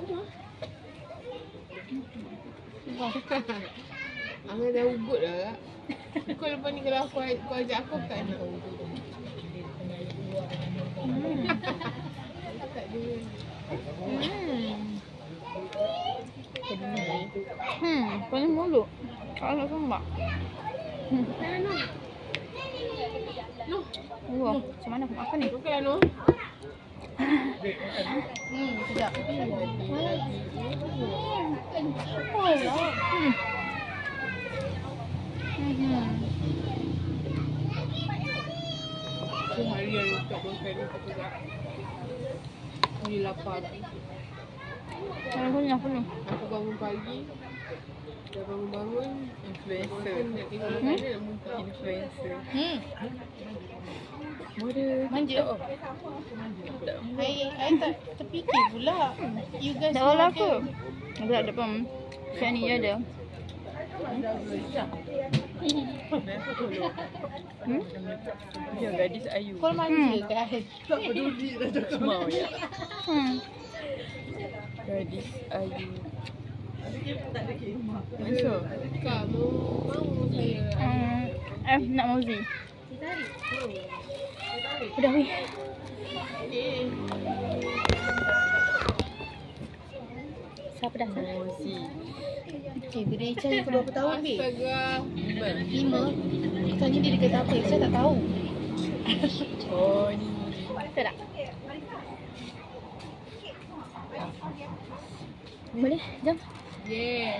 rumah. Angah dah ugut dah. Kau lepas ni kalau kau ajak aku tak nak. Tak dia. Paling mulut. Kalau sembak. Noh. Wah, macam mana aku makan ni? Okeylah Noh. Sekejap. Seharian tak makan ni juga. Ni lapar. Kalau aku ni apa ni? Aku bangun pagi. Dah bangun-bangun. Influencer. Nak tengok makanan nak muntah. Influencer. Manja. I tak terfikir pula. You guys Tak olah aku. Aku tak ada pun. Siap ni je ada. Dia gadis Ayu. Kau manja kan? Tak peduli dah cakap. Mau ya. Hmm. Gadis Ayu. Masuk. Kak mau saya. Nak Mozi. Udah weh. Siapa dah sana? Mozi. Beri Ican kau berapa tahun ni? Astaga. 5. Tanya dia dekat apa? Saya tak tahu. Oh ni. Betul tak? Boleh? Jom. Yeah.